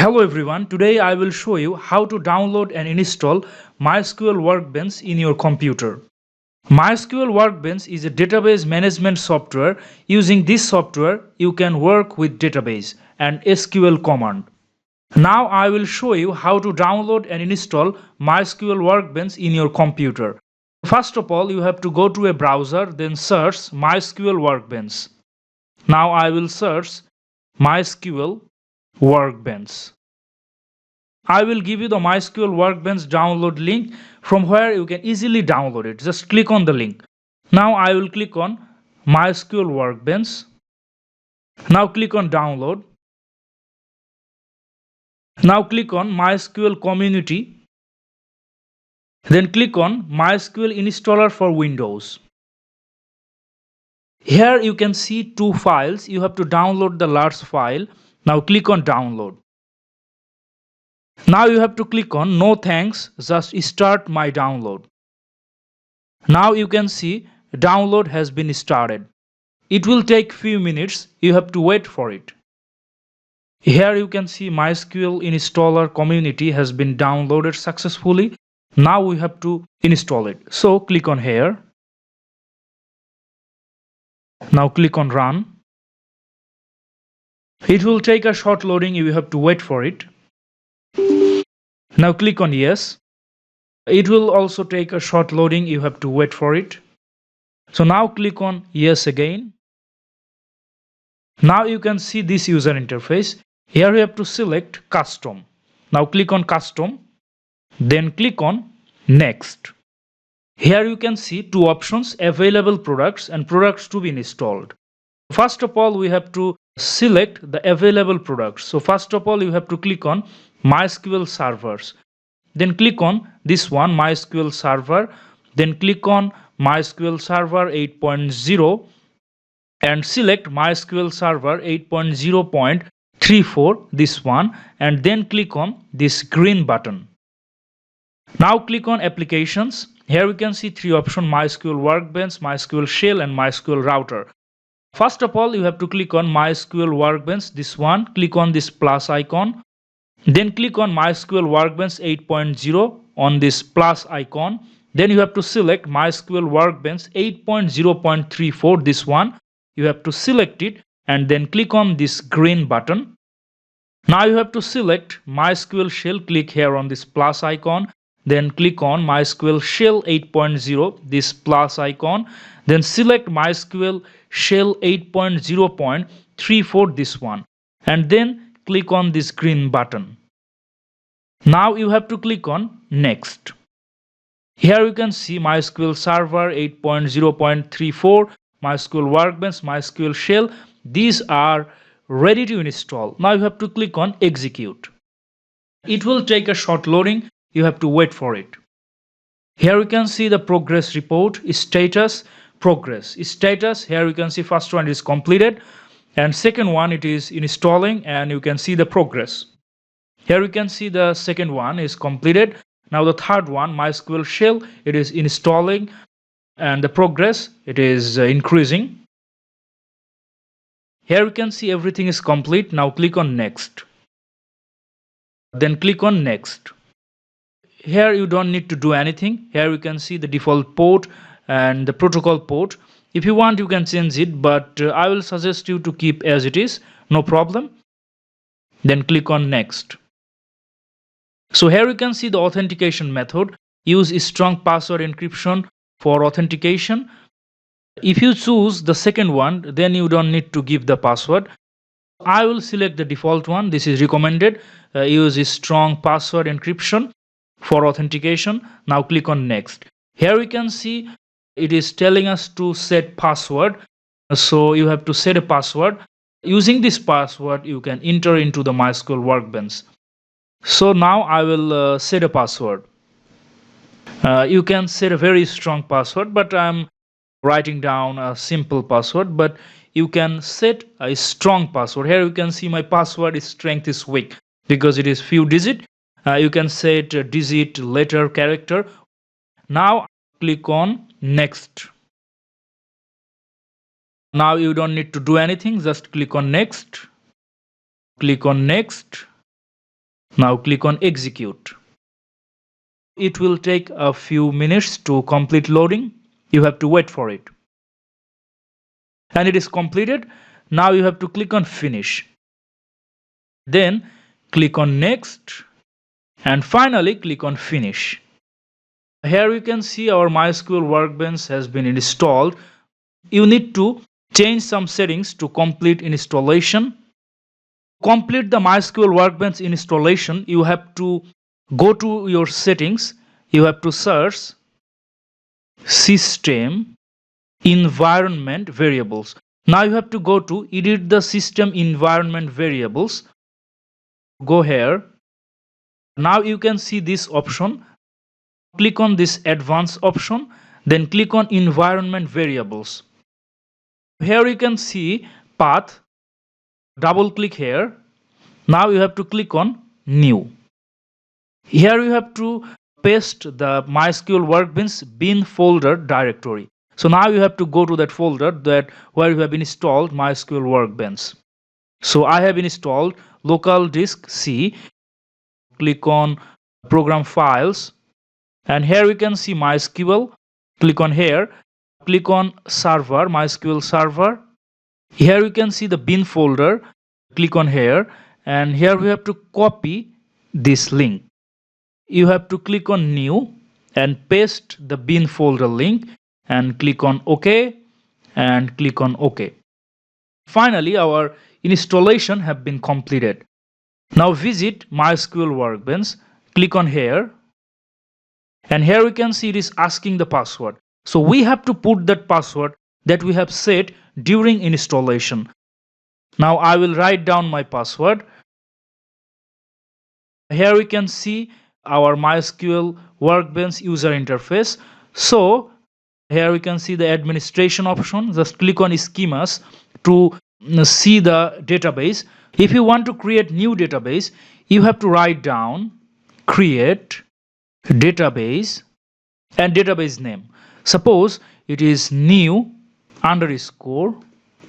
Hello everyone, today I will show you how to download and install MySQL Workbench in your computer. MySQL Workbench is a database management software. Using this software, you can work with database and SQL command. Now I will show you how to download and install MySQL Workbench in your computer. First of all, you have to go to a browser, then search MySQL Workbench. Now I will search MySQL Workbench. I will give you the MySQL Workbench download link from where you can easily download it. Just click on the link. Now I will click on MySQL Workbench. Now click on download. Now click on MySQL Community. Then click on MySQL Installer for Windows. Here you can see two files. You have to download the large file. Now click on download. Now you have to click on no thanks, just start my download. Now you can see download has been started. It will take few minutes. You have to wait for it. Here you can see MySQL installer community has been downloaded successfully. Now we have to install it. So click on here. Now click on run. It will take a short loading. You have to wait for it. Now click on yes. It will also take a short loading. You have to wait for it. So now click on yes again. Now you can see this user interface. Here you have to select custom. Now click on custom. Then click on next. Here you can see two options, available products and products to be installed. First of all, we have to select the available products. So first of all, you have to click on MySQL servers. Then click on this one, MySQL server. Then click on MySQL server 8.0 and select MySQL server 8.0.34, this one, and then click on this green button. Now click on applications. Here we can see three options, MySQL Workbench, MySQL Shell and MySQL Router. First of all, you have to click on MySQL Workbench, this one. Click on this plus icon. Then click on MySQL Workbench 8.0 on this plus icon. Then you have to select MySQL Workbench 8.0.34, this one. You have to select it and then click on this green button. Now you have to select MySQL Shell. Click here on this plus icon. Then click on MySQL Shell 8.0, this plus icon. Then select MySQL Shell 8.0.34, this one. And then click on this green button. Now you have to click on next. Here you can see MySQL Server 8.0.34, MySQL Workbench, MySQL Shell. These are ready to install. Now you have to click on execute. It will take a short loading. You have to wait for it. Here you can see the progress report, status, progress, status. Here you can see first one is completed and second one it is installing, and you can see the progress. Here you can see the second one is completed. Now the third one, MySQL Shell, it is installing and the progress, it is increasing. Here you can see everything is complete. Now click on next. Then click on next. Here you don't need to do anything. Here you can see the default port and the protocol port. If you want, you can change it, but I will suggest you to keep as it is, no problem. Then click on next. So here you can see the authentication method. Use strong password encryption for authentication. If you choose the second one, then you don't need to give the password. I will select the default one. This is recommended. Use a strong password encryption for authentication. Now click on next. Here we can see it is telling us to set password. So you have to set a password. Using this password, you can enter into the MySQL Workbench. So now I will set a password. You can set a very strong password, but I'm writing down a simple password, but you can set a strong password. Here you can see my password strength is weak because it is few digit. You can set digit, letter, character. Now click on next. Now you don't need to do anything, just click on next. Click on next. Now click on execute. It will take a few minutes to complete loading. You have to wait for it. And it is completed. Now you have to click on finish. Then click on next. And finally click on finish. Here you can see our MySQL Workbench has been installed. You need to change some settings to complete installation. Complete the MySQL Workbench installation, you have to go to your settings. You have to search System Environment Variables. Now you have to go to edit the system environment variables. Go here. Now you can see this option. Click on this advanced option, then click on environment variables. Here you can see path. Double click here. Now you have to click on new. Here you have to paste the MySQL Workbench bin folder directory. So now you have to go to that folder where you have installed MySQL Workbench. So I have installed local disk C. Click on program files, and here we can see MySQL. Click on here. Click on server, MySQL server. Here you can see the bin folder. Click on here, and here we have to copy this link. You have to click on new and paste the bin folder link and click on OK and click on OK. Finally, our installation have been completed. Now visit MySQL Workbench. Click on here, and here we can see it is asking the password. So we have to put that password that we have set during installation. Now I will write down my password. Here we can see our MySQL Workbench user interface. So here we can see the administration option. Just click on schemas to see the database. If you want to create new database, you have to write down create database and database name. Suppose it is new underscore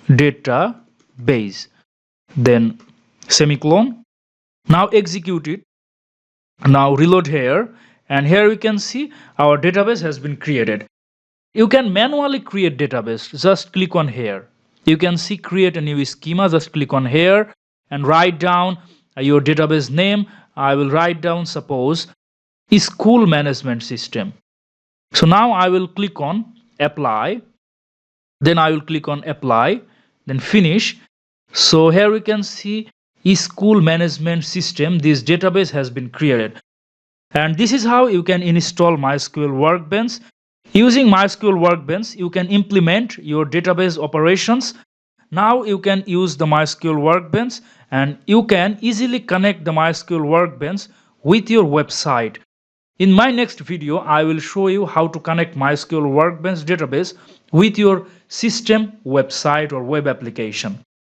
database, then semicolon. Now execute it. Now reload here, and here we can see our database has been created. You can manually create database. Just click on here. You can see create a new schema. Just click on here and write down your database name. I will write down, suppose, school management system. So now I will click on apply. Then I will click on apply, then finish. So here we can see school management system. This database has been created. And this is how you can install MySQL Workbench. Using MySQL Workbench, you can implement your database operations. Now you can use the MySQL Workbench, and you can easily connect the MySQL Workbench with your website. In my next video, I will show you how to connect MySQL Workbench database with your system, website, or web application.